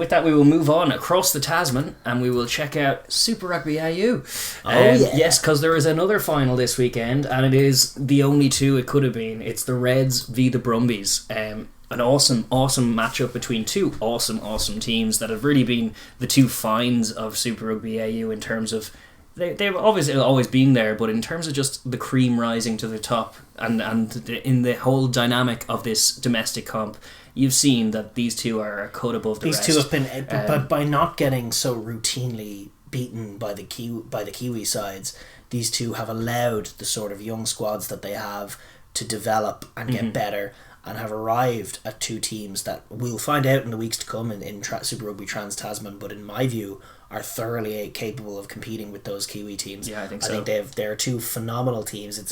with that, we will move on across the Tasman and we will check out Super Rugby AU. Yes, because there is another final this weekend, and it is the only two it could have been. It's the Reds v the Brumbies. An awesome matchup between two awesome teams that have really been the two finds of Super Rugby AU in terms of they've obviously always been there, but in terms of just the cream rising to the top and in the whole dynamic of this domestic comp, you've seen that these two are a cut above the rest. These two have been, but by not getting so routinely beaten by the Kiwi sides, these two have allowed the sort of young squads that they have to develop and get better, and have arrived at two teams that we'll find out in the weeks to come in Super Rugby Trans-Tasman, but in my view are thoroughly capable of competing with those Kiwi teams. Yeah, I think so. They're two phenomenal teams. It's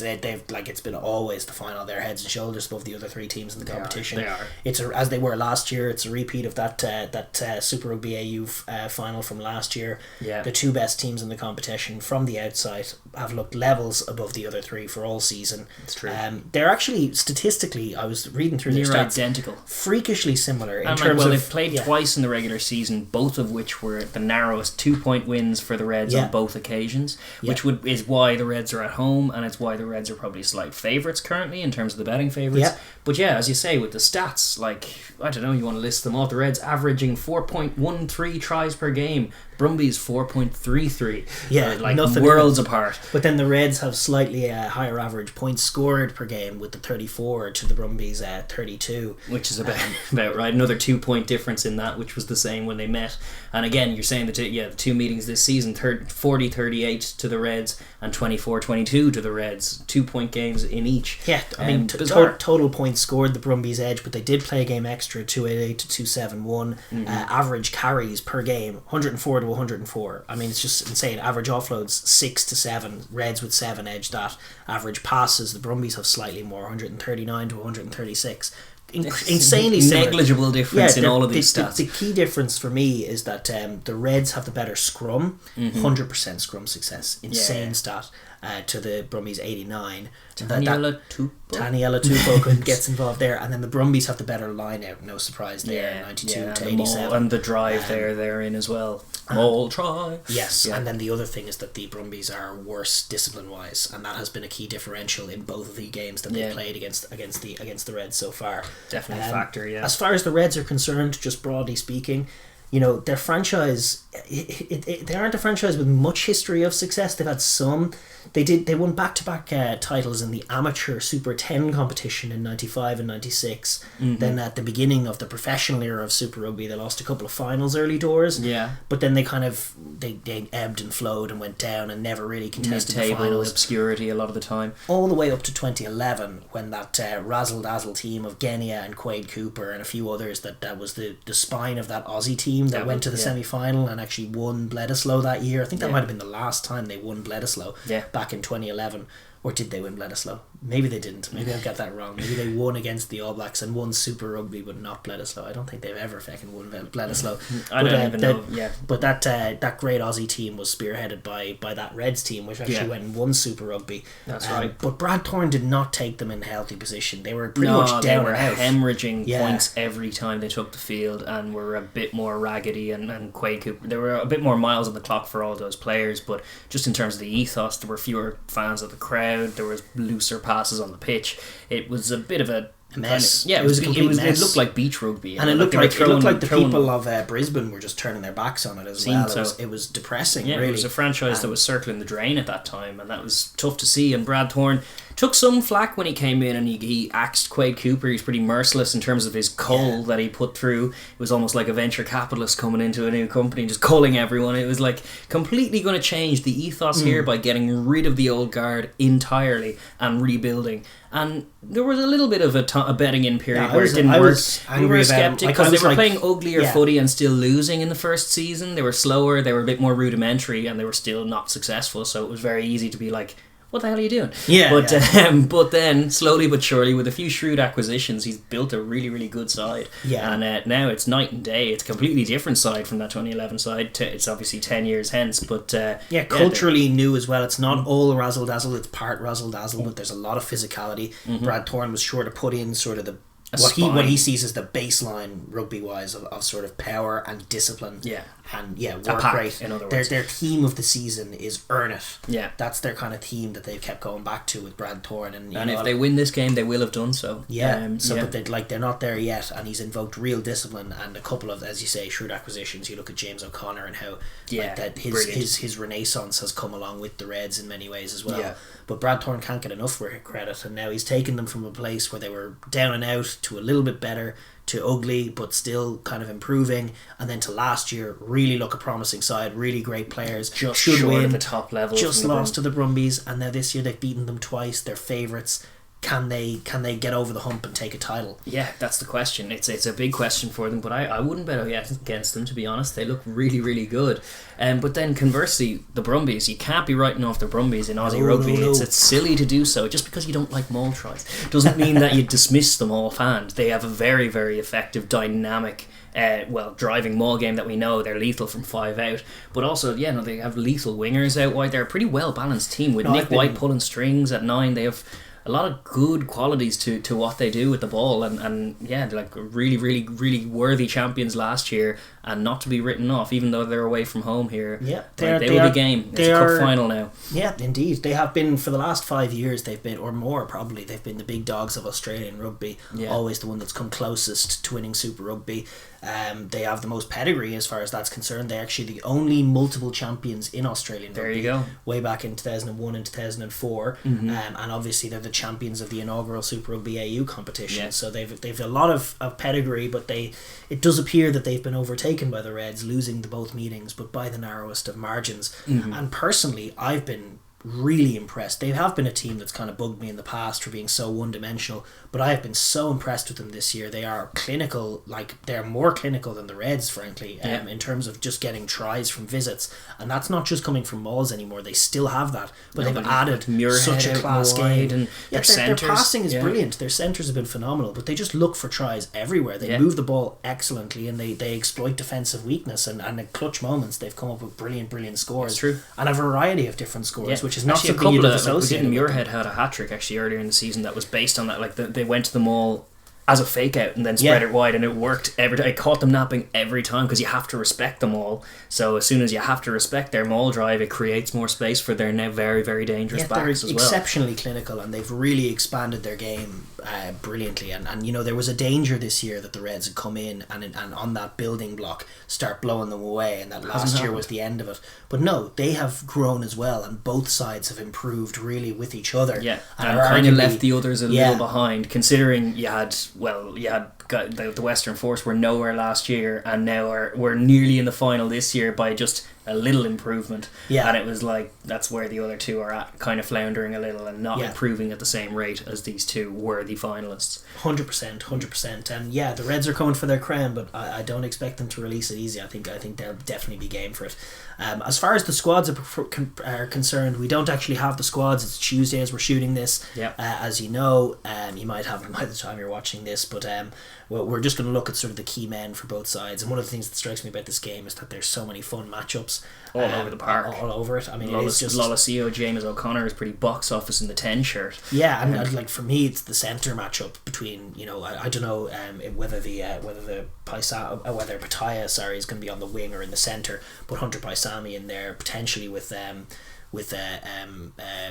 been always the final. They're heads and shoulders above the other three teams in the competition. They are. It's as they were last year. It's a repeat of that Super Rugby AU final from last year. Yeah. The two best teams in the competition from the outside have looked levels above the other three for all season. It's true. They're actually statistically, I was reading through their stats, identical, freakishly similar in terms of they've played twice in the regular season, both of which were the narrowest 2-point wins for the Reds on both occasions, which is why the Reds are at home, and it's why the Reds are probably slight favourites currently in terms of the betting favourites. But yeah, as you say, with the stats, like, I don't know, you want to list them off. The Reds averaging 4.13 tries per game, Brumbies 4.33. Yeah, like nothing worlds apart. But then the Reds have slightly higher average points scored per game with the 34 to the Brumbies 32, which is about right. Another 2-point difference in that, which was the same when they met. And again, you're saying the two meetings this season, 40-38 to the Reds and 24-22 to the Reds, 2-point games in each. Yeah, I mean total points scored the Brumbies edge, but they did play a game extra, 288 to 271. Average carries per game 104 to 104. I mean, it's just insane. Average offloads 6 to 7. Reds with 7 edge that. Average passes, the Brumbies have slightly more, 139 to 136. Insanely negligible difference in all of these stats. The key difference for me is that the Reds have the better scrum, 100% scrum success, insane stat, to the Brumbies 89. Taniela Tupou gets involved there, and then the Brumbies have the better line out, no surprise there, 92 to 87. And the drive they're in as well. All try. Yes, and then the other thing is that the Brumbies are worse discipline-wise, and that has been a key differential in both of the games that they played against the Reds so far. Definitely a factor, yeah. As far as the Reds are concerned, just broadly speaking, you know, their franchise, they aren't a franchise with much history of success. They've had some. They won back-to-back titles in the amateur Super 10 competition in 95 and 96. Then at the beginning of the professional era of Super Rugby, they lost a couple of finals early doors. Yeah. But then they kind of they ebbed and flowed and went down and never really contested the finals. Obscurity a lot of the time. All the way up to 2011, when that razzle-dazzle team of Genia and Quade Cooper and a few others, that was the spine of that Aussie team that went to the semi-final and actually won Bledisloe that year. I think that might have been the last time they won Bledisloe. Yeah. Back in 2011, or did they win Bledisloe? Maybe they didn't. Maybe I've got that wrong. Maybe they won against the All Blacks and won Super Rugby, but not Bledisloe. I don't think they've ever fucking won Bledisloe. I don't even know. Yeah, but that great Aussie team was spearheaded by that Reds team, which actually went and won Super Rugby. That's right. But Brad Thorne did not take them in healthy position. They were pretty much down and out, hemorrhaging points every time they took the field, and were a bit more raggedy. And Quade Cooper, there were a bit more miles on the clock for all those players. But just in terms of the ethos, there were fewer fans of the crowd. There was looser passes on the pitch. It was a bit of a mess. It was a complete mess. It looked like beach rugby, and it looked like the people of Brisbane were just turning their backs on it as well. It was depressing. Yeah, really. It was a franchise that was circling the drain at that time, and that was tough to see. And Brad Thorne took some flack when he came in, and he axed Quade Cooper. He was pretty merciless in terms of his cull that he put through. It was almost like a venture capitalist coming into a new company, just culling everyone. It was like completely going to change the ethos here by getting rid of the old guard entirely and rebuilding. And there was a little bit of a betting in period where it didn't work. We were sceptic because they were playing uglier footy and still losing in the first season. They were slower, they were a bit more rudimentary, and they were still not successful. So it was very easy to be like, what the hell are you doing? But then, slowly but surely, with a few shrewd acquisitions, he's built a really, really good side. Yeah. And now it's night and day. It's a completely different side from that 2011 side. It's obviously 10 years hence, but... culturally new as well. It's not all razzle-dazzle, it's part razzle-dazzle, but there's a lot of physicality. Brad Thorne was sure to put in sort of the what he sees as the baseline rugby wise of sort of power and discipline. Yeah. And work rate. In other words, their theme of the season is earn it. Yeah, that's their kind of theme that they've kept going back to with Brad Thorne, and if they win this game, they will have done so. But they're not there yet, and he's invoked real discipline and a couple of, as you say, shrewd acquisitions. You look at James O'Connor and how his renaissance has come along with the Reds in many ways as well. Yeah. But Brad Thorne can't get enough credit, and now he's taken them from a place where they were down and out to a little bit better, to ugly but still kind of improving, and then to last year really look a promising side, really great players, just should win at the top level, just lost to the Brumbies, and now this year they've beaten them twice. They're favourites. Can they get over the hump and take a title? Yeah, that's the question. It's a big question for them, but I wouldn't bet against them, to be honest. They look really, really good. But then conversely, the Brumbies, you can't be writing off the Brumbies in Aussie rugby. No. It's silly to do so. Just because you don't like maul tries doesn't mean that you dismiss them offhand. They have a very, very effective, dynamic driving maul game that we know. They're lethal from 5 out, but also they have lethal wingers out wide. They're a pretty well balanced team with Nick White pulling strings at 9. They have a lot of good qualities to what they do with the ball, and they're like really, really, really worthy champions last year, and not to be written off, even though they're away from home here. Yeah, they will be game. It's a cup final now. Yeah, indeed, they have been for the last 5 years. They've been, or more probably, they've been the big dogs of Australian rugby. Yeah. Always the one that's come closest to winning Super Rugby. They have the most pedigree as far as that's concerned. They're actually the only multiple champions in Australian rugby. There you go. Way back in 2001 and 2004, and obviously they're the champions of the inaugural Super Rugby AU competition. Yeah. So they've a lot of pedigree, but it does appear that they've been overtaken by the Reds, losing the both meetings, but by the narrowest of margins. And personally, I've been really impressed. They have been a team that's kind of bugged me in the past for being so one-dimensional, but I have been so impressed with them this year. They are clinical, like they're more clinical than the Reds, frankly, in terms of just getting tries from visits, and that's not just coming from mauls anymore. They still have that, but they've added such a class game. And their passing is brilliant. Their centres have been phenomenal, but they just look for tries everywhere. They move the ball excellently, and they exploit defensive weakness, and at clutch moments they've come up with brilliant scores. That's true. And a variety of different scores, which is not actually something you'd have associated. Muirhead had a hat-trick actually earlier in the season that was based on that. Like they went to the mall as a fake out and then spread it wide, and it worked every time. I caught them napping every time, because you have to respect them all. So as soon as you have to respect their maul drive, it creates more space for their now very, very dangerous backs as well. They're exceptionally clinical, and they've really expanded their game brilliantly. And there was a danger this year that the Reds had come in and on that building block start blowing them away, and that last year was the end of it. But no, they have grown as well, and both sides have improved really with each other. Yeah, and kind of left the others a little behind, considering you had the Western Force were nowhere last year, and now we're nearly in the final this year by just a little improvement. Yeah. And it was like, that's where the other two are at, kind of floundering a little and not improving at the same rate as these two worthy finalists. 100%. And the Reds are coming for their crown, but I don't expect them to release it easy. I think they'll definitely be game for it. As far as the squads are concerned, we don't actually have the squads. It's Tuesday as we're shooting this. As you know, you might have them by the time you're watching this, but we're just going to look at sort of the key men for both sides. And one of the things that strikes me about this game is that there's so many fun matchups all over the park, all over it. I mean, it's just Lolaseo, James O'Connor is pretty box office in the 10 shirt. Yeah, and like for me, it's the centre matchup between I don't know whether Pataya is going to be on the wing or in the centre, but Hunter Paisami in there potentially with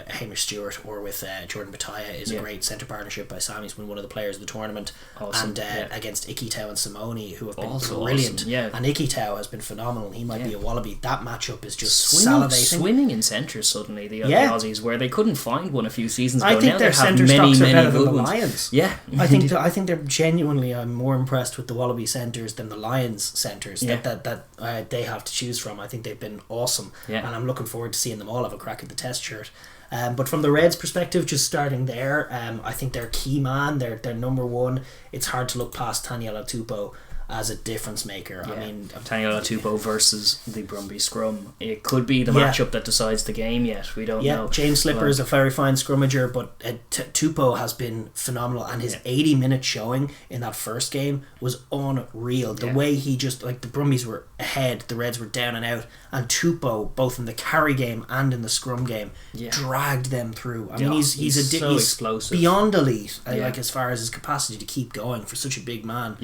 Hamish Stewart or with Jordan Bataya is a great centre partnership. Paisami's been one of the players of the tournament, and against Ikitau and Simone, who have been also brilliant. Awesome. And Ikitau has been phenomenal. He might be a Wallaby. That matchup is just salivating. Swimming in centres suddenly, the Aussies, where they couldn't find one a few seasons ago. I think now their centre stocks are better than the ones. Lions. Yeah, I think they're genuinely. I'm more impressed with the Wallaby centres than the Lions centres that they have to choose from. I think they've been awesome, and I'm looking forward to seeing them all have a crack at the test shirt. But from the Reds' perspective, just starting there, I think their key man, their number one, it's hard to look past Taniela Tupou. as a difference maker. I mean, Taniela Tupou versus the Brumbies scrum. It could be the matchup that decides the game yet. We don't know. James Slipper is a very fine scrummager, but Tupou has been phenomenal, and his 80-minute showing in that first game was unreal. The way he just, like, the Brumbies were ahead, the Reds were down and out, and Tupou, both in the carry game and in the scrum game, dragged them through. I mean, he's so explosive, beyond elite, like, as far as his capacity to keep going for such a big man.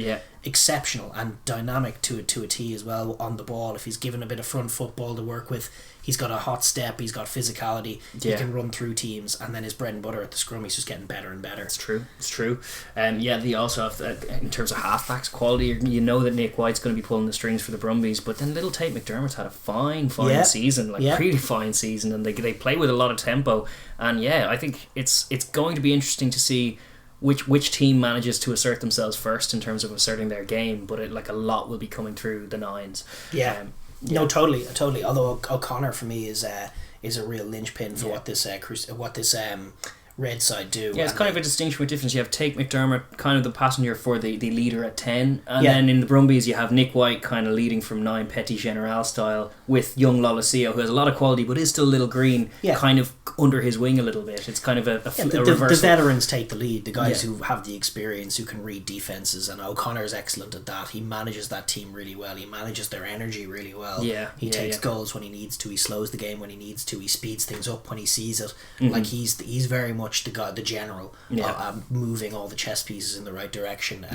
Exceptional and dynamic to a T as well on the ball. If he's given a bit of front football to work with, he's got a hot step, he's got physicality, he can run through teams, and then his bread and butter at the scrum, he's just getting better and better. It's true. They also have, in terms of halfbacks quality, you know that Nick White's going to be pulling the strings for the Brumbies, but then little Tate McDermott's had a fine season, really fine season, and they play with a lot of tempo, and I think it's going to be interesting to see which team manages to assert themselves first in terms of asserting their game, but a lot will be coming through the nines. No, totally. Although O'Connor for me is a real linchpin for what this Red side do. It's kind of a distinction with difference. You have Tate McDermott, kind of the passenger for the leader at 10, and then in the Brumbies you have Nick White kind of leading from 9 Petit General style, with young Lolosio, who has a lot of quality but is still a little green, kind of under his wing a little bit. It's kind of a reversal. The veterans take the lead, the guys who have the experience, who can read defences, and O'Connor's excellent at that. He manages that team really well, he manages their energy really well. He takes goals when he needs to, he slows the game when he needs to, he speeds things up when he sees it. Like he's very much the general, moving all the chess pieces in the right direction.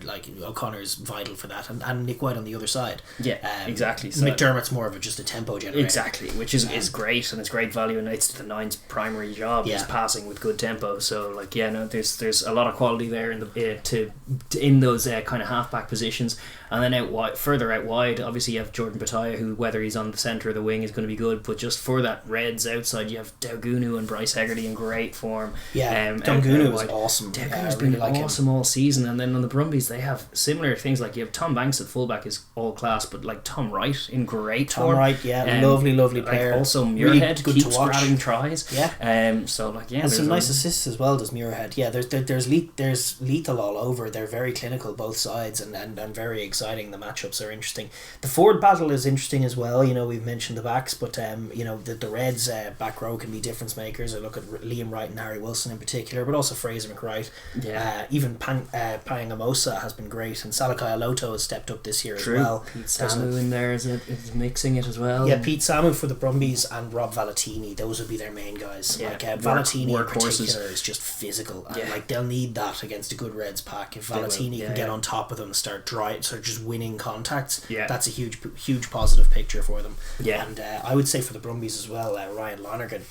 Like O'Connor's vital for that, and Nick White on the other side. Exactly. So McDermott's more of just a tempo generator. Exactly, which is great, and it's great value, and it's the nine's primary job is passing with good tempo. So there's a lot of quality there in those kind of halfback positions. And then further out wide, obviously you have Jordan Bataya, who, whether he's on the centre or the wing, is going to be good. But just for that Reds outside, you have Daugunu and Bryce Hegarty in great form. Daugunu was awesome. Daugunu's been awesome all season. And then on the Brumbies, they have similar things. Like, you have Tom Banks at fullback, is all class, but like Tom Wright in great form. Tom Wright, lovely player. Also Muirhead really keeps grabbing tries. And some nice assists as well, does Muirhead. There's lethal all over. They're very clinical, both sides, and very exciting. The matchups are interesting. The forward battle is interesting as well. We've mentioned the backs, but the Reds back row can be difference makers. I look at Liam Wright and Harry Wilson in particular, but also Fraser McWright. Even Pangamosa has been great, and Salakai Aloto has stepped up this year as well. Pete Samu in there is mixing it as well. Pete Samu for the Brumbies and Rob Valentini, those would be their main guys. Valentini in particular is just physical, and they'll need that against a good Reds pack. If Valentini can get on top of them and start just winning contacts, that's a huge positive picture for them. And I would say for the Brumbies as well, Ryan Lonergan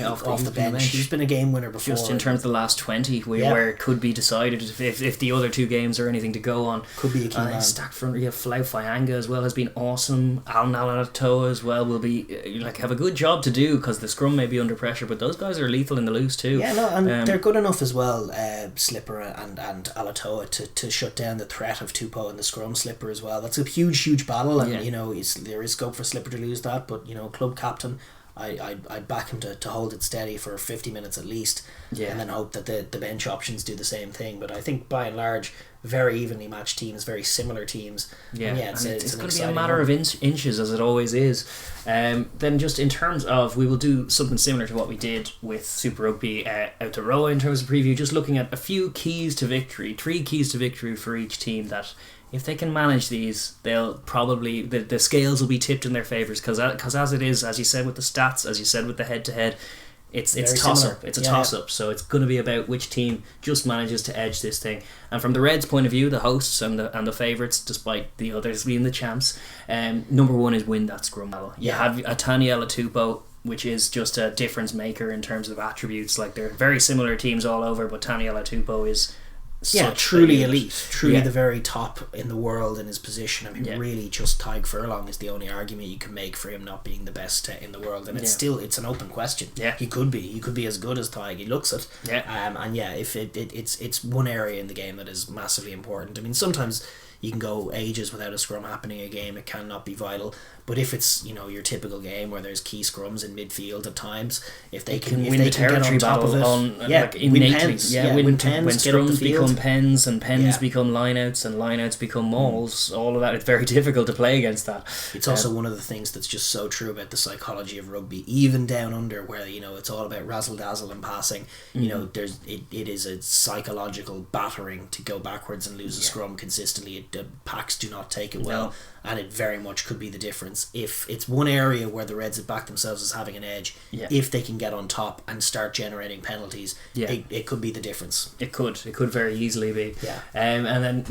off the bench, he's been a game winner before. Just in terms of the last 20, where it could be decided if the other two games are anything to go on. Could be a key man. Stacked front, Flau Faianga as well has been awesome. Al Nalatoa as well will be have a good job to do, because the scrum may be under pressure, but those guys are lethal in the loose too. They're good enough as well, Slipper and Alatoa, to shut down the threat of Tupou in the scrum. Slipper as well. That's a huge battle, and there is scope for Slipper to lose that, but club captain, I'd back him to hold it steady for 50 minutes at least, and then hope that the bench options do the same thing. But I think by and large, very evenly matched teams, very similar teams. It's going to be a matter of inches, as it always is. Then just in terms of, we will do something similar to what we did with Super Rugby Aotearoa in terms of preview, just looking at a few keys to victory, 3 keys to victory for each team that, if they can manage these, they'll probably, the scales will be tipped in their favours, because as it is, as you said with the stats, as you said with the head-to-head, it's toss up. It's a toss up. So it's going to be about which team just manages to edge this thing. And from the Reds' point of view, the hosts and the favourites, despite the others being the champs, number one is win that scrum battle. You have a Taniela Tupou, which is just a difference maker in terms of attributes. Like, they're very similar teams all over, but Taniela Tupou is truly elite, the very top in the world in his position. I mean, really, just Tyg Furlong is the only argument you can make for him not being the best in the world, and it's an open question. He could be as good as Tyg. He looks it. If it's one area in the game that is massively important. I mean, sometimes you can go ages without a scrum happening a game. It cannot be vital, But if it's, you know, your typical game where there's key scrums in midfield at times, if they can if win they the can territory get on top of battle it, on like innately, win pens, when pens, get up the scrums field. become pens and pens Yeah. become lineouts and lineouts become mauls, all of that, it's very difficult to play against that. It's also one of the things that's just so true about the psychology of rugby, even down under, where, you know, it's all about razzle dazzle and passing. You know, it is a psychological battering to go backwards and lose a scrum consistently. The packs do not take it well, and it very much could be the difference. If it's one area where the Reds have backed themselves as having an edge, if they can get on top and start generating penalties, it could be the difference. It could very easily be. Yeah. And then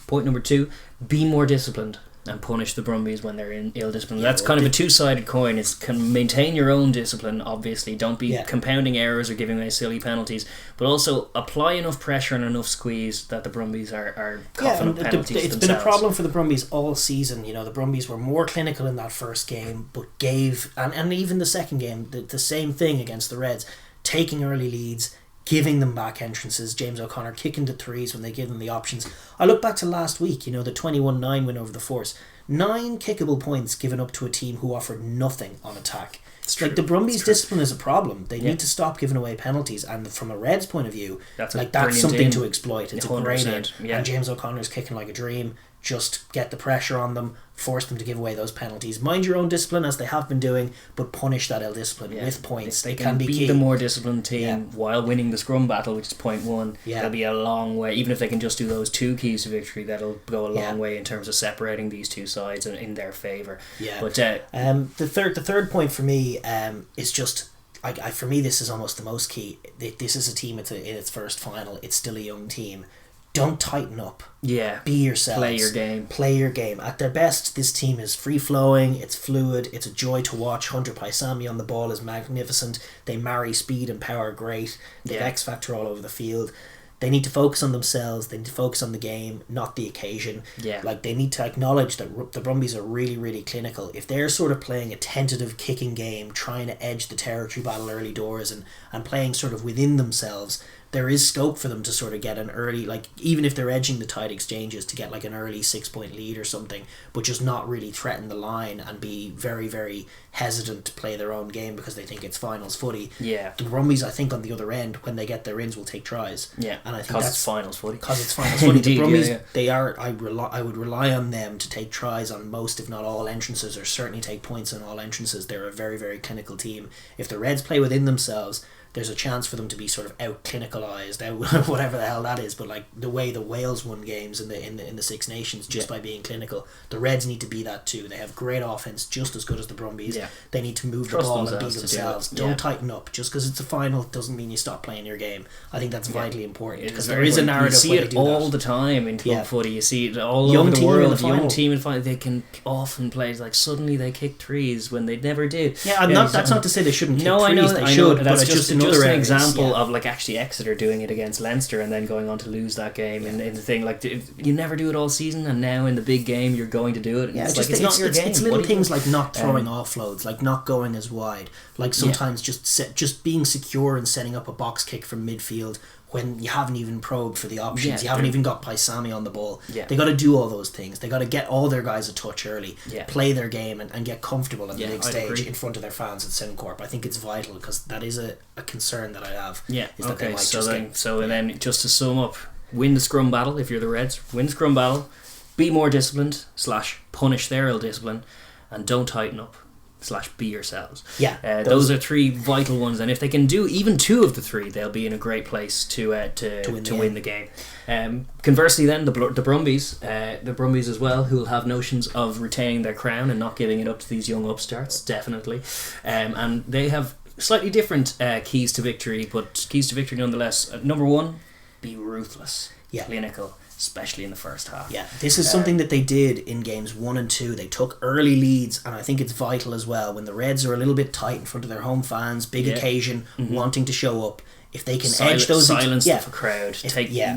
point number two, be more disciplined and punish the Brumbies when they're in ill discipline. That's kind of a two-sided coin. It's can maintain your own discipline, obviously. Don't be compounding errors or giving away silly penalties, but also apply enough pressure and enough squeeze that the Brumbies are coughing up penalties it's themselves. been a problem for the Brumbies all season. You know, the Brumbies were more clinical in that first game, but gave, and even the second game, the same thing against the Reds, taking early leads, giving them back entrances. James O'Connor kicking to threes when they give them the options. I look back to last week, you know, the 21-9 win over the Force. 9 kickable points given up to a team who offered nothing on attack. Like, the Brumbies' discipline is a problem. They need to stop giving away penalties, and from a Reds point of view, that's something to exploit. It's a great in. And James O'Connor's kicking like a dream. Just get the pressure on them, force them to give away those penalties. Mind your own discipline, as they have been doing, but punish that ill discipline with points. They can be key. the more disciplined team while winning the scrum battle, which is point one. That'll be a long way. Even if they can just do those 2 keys to victory, that'll go a long way in terms of separating these two sides and in their favour. But the third point for me is just, for me, this is almost the most key. This is a team in its first final. It's still a young team. Don't tighten up. Yeah. Be yourselves. Play your game. At their best, this team is free-flowing, it's fluid, it's a joy to watch. Hunter Paisami on the ball is magnificent. They marry speed and power great. They have X-Factor all over the field. They need to focus on themselves. They need to focus on the game, not the occasion. Like, they need to acknowledge that the Brumbies are really, really clinical. If they're sort of playing a tentative kicking game, trying to edge the territory battle early doors and playing sort of within themselves, there is scope for them to sort of get an early, like, even if they're edging the tight exchanges, to get like an early 6-point lead or something, but just not really threaten the line and be very, very hesitant to play their own game because they think it's finals footy. The Brumbies, I think, on the other end, when they get their ins, will take tries. And I think that's finals footy. Because it's finals footy. Indeed, the Brumbies, they are. I would rely on them to take tries on most, if not all, entrances, or certainly take points on all entrances. They're a very, very clinical team. If the Reds play within themselves, there's a chance for them to be sort of out clinicalized, out whatever the hell that is. But like the way the Wales won games in the Six Nations just by being clinical, the Reds need to be that too. They have great offense, just as good as the Brumbies. They need to move the ball and be themselves. Don't tighten up. Just because it's a final doesn't mean you stop playing your game. I think that's vitally important, because there is a narrative. You see it all the time in club footy. You see it all over the world. Young team in final, they can often play like suddenly they kick threes when they never did. That's not to say they shouldn't kick threes. I know they should. That's but just an example of like actually Exeter doing it against Leinster and then going on to lose that game in the thing. Like, you never do it all season, and now in the big game you're going to do it. It's not your game. It's little things like not throwing offloads, like not going as wide, like sometimes just being secure and setting up a box kick from midfield when you haven't even probed for the options. You haven't even got Paisami on the ball. They got to do all those things. They got to get all their guys a touch early, play their game, and get comfortable on the big stage in front of their fans at Suncorp. I think it's vital, because that is a concern that I have. Then just to sum up, win the scrum battle if you're the Reds. Win the scrum battle. Be more disciplined / punish their ill discipline, and don't tighten up. / be yourselves. Those are 3 vital ones, and if they can do even 2 of the 3, they'll be in a great place to win the game. Conversely, then the Brumbies as well, who will have notions of retaining their crown and not giving it up to these young upstarts, definitely, and they have slightly different keys to victory, but keys to victory nonetheless. Number 1, be ruthless, clinical, especially in the first half. This is something that they did in games 1 and 2. They took early leads, and I think it's vital as well when the Reds are a little bit tight in front of their home fans, big occasion, wanting to show up. if they can edge those... Silence the crowd.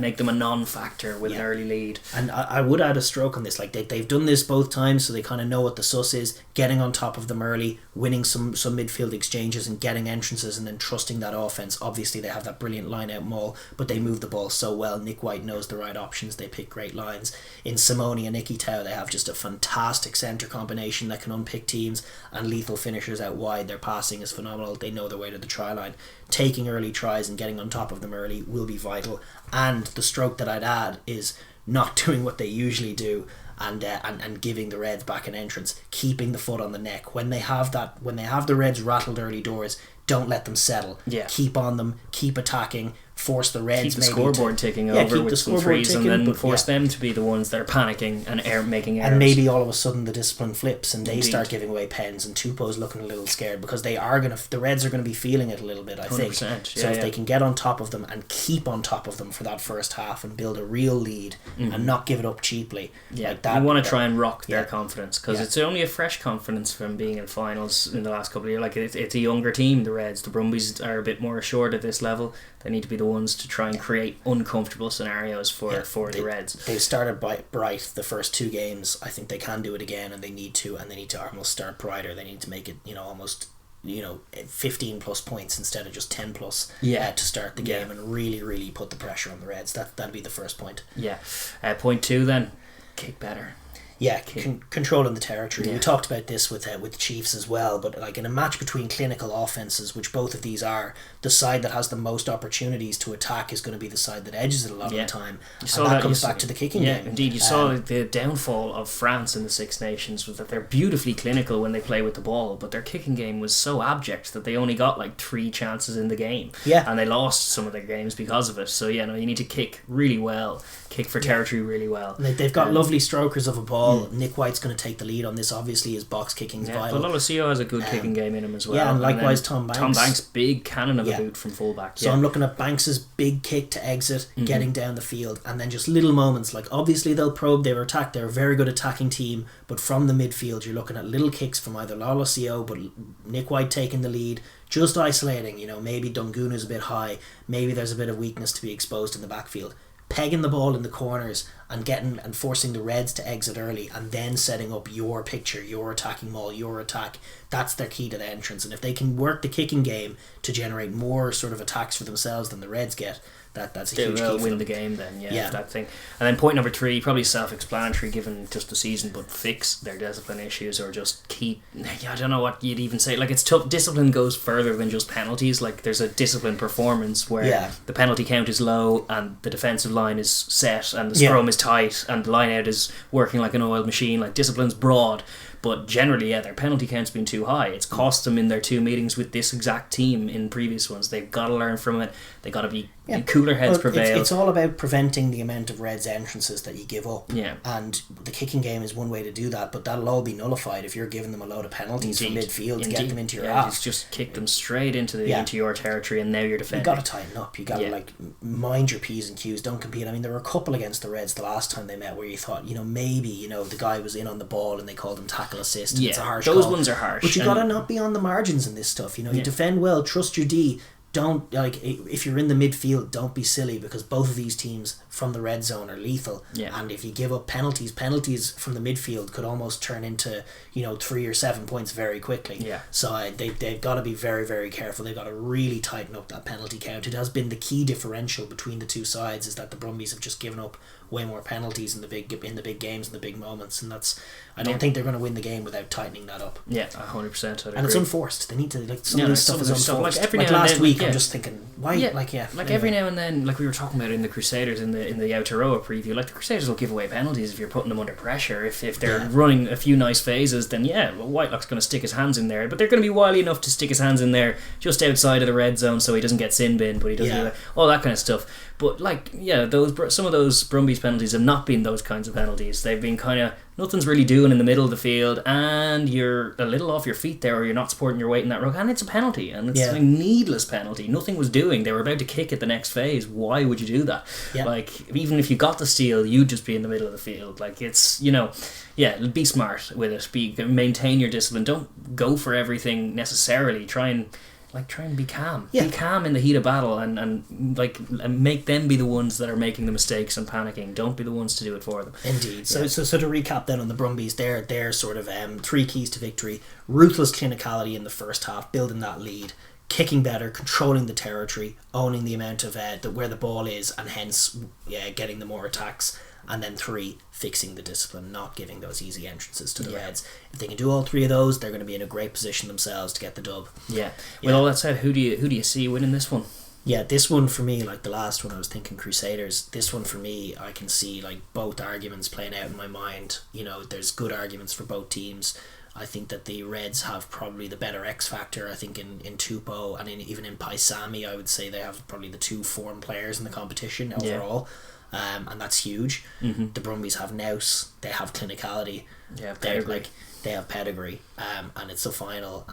Make them a non-factor with an early lead. And I would add a stroke on this. Like they've done this both times, so they kind of know what the sus is. Getting on top of them early, winning some midfield exchanges and getting entrances, and then trusting that offense. Obviously, they have that brilliant line-out maul, but they move the ball so well. Nick White knows the right options. They pick great lines. In Simone and Nicky Tau, they have just a fantastic centre combination that can unpick teams and lethal finishers out wide. Their passing is phenomenal. They know their way to the try line. Taking early tries and getting on top of them early will be vital. And the stroke that I'd add is not doing what they usually do and giving the Reds back an entrance, keeping the foot on the neck. When they have the Reds rattled early doors, don't let them settle. Keep on them, keep attacking, force the Reds. Keep the scoreboard ticking over with some threes, and then force them to be the ones that are panicking and making errors. And maybe all of a sudden the discipline flips and they start giving away pens, and Tupou's looking a little scared because the Reds are going to be feeling it a little bit, I think. So if they can get on top of them and keep on top of them for that first half and build a real lead and not give it up cheaply, like that, you want to try and rock their confidence, because it's only a fresh confidence from being in finals in the last couple of years. Like it's a younger team, the Reds. The Brumbies are a bit more assured at this level. They need to be the ones to try and create uncomfortable scenarios for the Reds. They've started bright the first two games. I think they can do it again, and they need to almost start brighter. They need to make it almost 15 plus points instead of just 10 plus to start the game and really put the pressure on the Reds. That'd be the first point. Point 2 then, kick better. Controlling the territory. We talked about this with Chiefs as well, but like in a match between clinical offenses, which both of these are, the side that has the most opportunities to attack is going to be the side that edges it a lot of the time. And that comes back to the kicking game. Indeed. You saw the downfall of France in the Six Nations was that they're beautifully clinical when they play with the ball, but their kicking game was so abject that they only got like 3 chances in the game. And they lost some of their games because of it. So you need to kick really well, kick for territory really well. They've got lovely strokers of a ball. Nick White's going to take the lead on this. Obviously, his box kicking's vital. But Lolosio has a good kicking game in him as well. And likewise Tom Banks. Tom Banks, big cannon of a boot from fullback. So I'm looking at Banks's big kick to exit, getting down the field, and then just little moments like obviously they'll probe, they'll attack. They're a very good attacking team, but from the midfield, you're looking at little kicks from either Lolosio, but Nick White taking the lead, just isolating. Maybe Dunguna's a bit high, maybe there's a bit of weakness to be exposed in the backfield. Pegging the ball in the corners and forcing the Reds to exit early, and then setting up your picture, your attacking maul, your attack. That's their key to the entrance. And if they can work the kicking game to generate more sort of attacks for themselves than the Reds get, that's a huge key. They'll for win them. the game then, that thing. And then point number 3, probably self-explanatory given just the season, but fix their discipline issues, or just keep... I don't know what you'd even say. Like, it's tough. Discipline goes further than just penalties. Like, there's a discipline performance where the penalty count is low and the defensive line is set and the scrum is tight and the line out is working like an oiled machine. Like, discipline's broad. But generally, their penalty count's been too high. It's cost them in their 2 meetings with this exact team in previous ones. They've got to learn from it. They've got to be cooler heads prevail. It's all about preventing the amount of Reds entrances that you give up. Yeah. And the kicking game is one way to do that, but that'll all be nullified if you're giving them a load of penalties from midfield to get them into your half. It's just kick them straight into your territory, and now you're defending. You've got to tighten up. You've got to mind your P's and Q's. Don't compete. I mean, there were a couple against the Reds the last time they met where you thought, maybe, the guy was in on the ball and they called him tackle assist. And it's a harsh those call. Ones are harsh. But you got to not be on the margins in this stuff. You defend well, trust your D. Don't, if you're in the midfield, don't be silly, because both of these teams from the red zone are lethal. And if you give up penalties from the midfield could almost turn into 3 or 7 points very quickly. So they've got to be very, very careful. They've got to really tighten up that penalty count. It has been the key differential between the two sides, is that the Brumbies have just given up way more penalties in the big games and the big moments, and I don't think they're going to win the game without tightening that up. 100%. And it's unforced. They need to some of this stuff is unforced. Every like now last and then, week, I'm just thinking why. Anyway. Every now and then, like we were talking about in the Crusaders in the Aotearoa preview, like the Crusaders will give away penalties if you're putting them under pressure. If they're running a few nice phases, then Whitelock's going to stick his hands in there, but they're going to be wily enough to stick his hands in there just outside of the red zone so he doesn't get sin bin, but he doesn't all that kind of stuff. But some of those Brumbies penalties have not been those kinds of penalties. They've been kind of nothing's really doing in the middle of the field, and you're a little off your feet there, or you're not supporting your weight in that ruck, and it's a penalty, and it's a needless penalty. Nothing was doing. They were about to kick at the next phase. Why would you do that? Like, even if you got the steal, you'd just be in the middle of the field. Like, it's be smart with it. Maintain your discipline. Don't go for everything necessarily. Try and like, try and be calm. Yeah. Be calm in the heat of battle and make them be the ones that are making the mistakes and panicking. Don't be the ones to do it for them. Indeed. So to recap then on the Brumbies, their sort of 3 keys to victory: ruthless clinicality in the first half, building that lead, kicking better, controlling the territory, owning the amount of where the ball is, and hence getting the more attacks. And then 3, fixing the discipline, not giving those easy entrances to the Reds. If they can do all 3 of those, they're going to be in a great position themselves to get the dub. Yeah. With all that said, who do you see winning this one? Yeah, this one for me, like the last one, I was thinking Crusaders. This one for me, I can see like both arguments playing out in my mind. You know, there's good arguments for both teams. I think that the Reds have probably the better X factor. I think in Tupou and even in Paisami, I would say they have probably the 2 form players in the competition overall. And that's huge. The Brumbies have nous, they have clinicality, they have pedigree, and it's the final.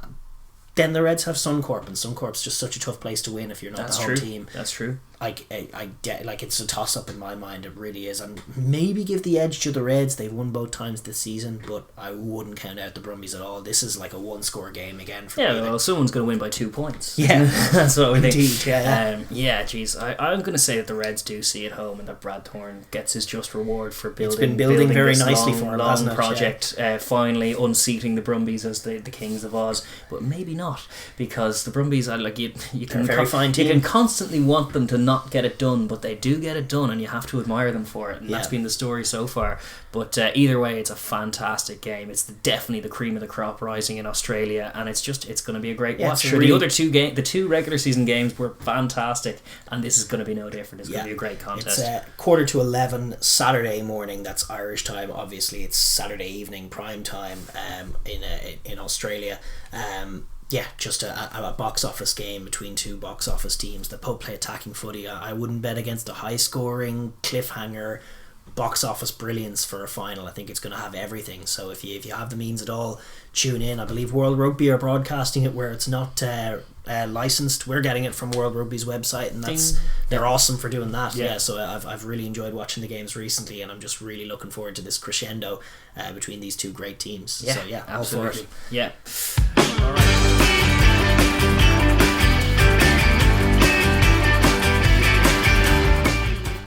Then the Reds have Suncorp, and Suncorp's just such a tough place to win if you're not the home team. That's true. Like it's a toss up in my mind. It really is, and maybe give the edge to the Reds. They've won both times this season, but I wouldn't count out the Brumbies at all. This is like a 1-score game again for me. Yeah, well, someone's going to win by 2 points. Yeah, that's what we think. Indeed, yeah. Geez, I'm going to say that the Reds do see it home, and that Brad Thorne gets his just reward for building. It's been building very nicely for him, long hasn't it? project. Finally unseating the Brumbies as the Kings of Oz, but maybe not, because the Brumbies are like you can constantly want them to not get it done, but they do get it done, and you have to admire them for it, and that's been the story so far. But either way, it's a fantastic game. It's definitely the cream of the crop rising in Australia, and it's going to be a great watch. Sure, the other the 2 regular season games were fantastic, and this is going to be no different. It's going to be a great contest. It's 11:15 Saturday morning. That's Irish time. Obviously, it's Saturday evening prime time in Australia. Just a box office game between 2 box office teams that both play attacking footy. I wouldn't bet against a high scoring cliffhanger box office brilliance for a final. I think it's going to have everything. So if you have the means at all, tune in. I believe World Rugby are broadcasting it where it's not licensed. We're getting it from World Rugby's website, and they're awesome for doing that. So I've really enjoyed watching the games recently, and I'm just really looking forward to this crescendo between these 2 great teams. So absolutely. Yeah. All right.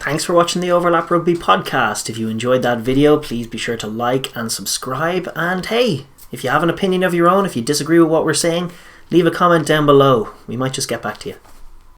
Thanks for watching the Overlap Rugby podcast. If you enjoyed that video, please be sure to like and subscribe. And hey, if you have an opinion of your own, if you disagree with what we're saying, leave a comment down below. We might just get back to you.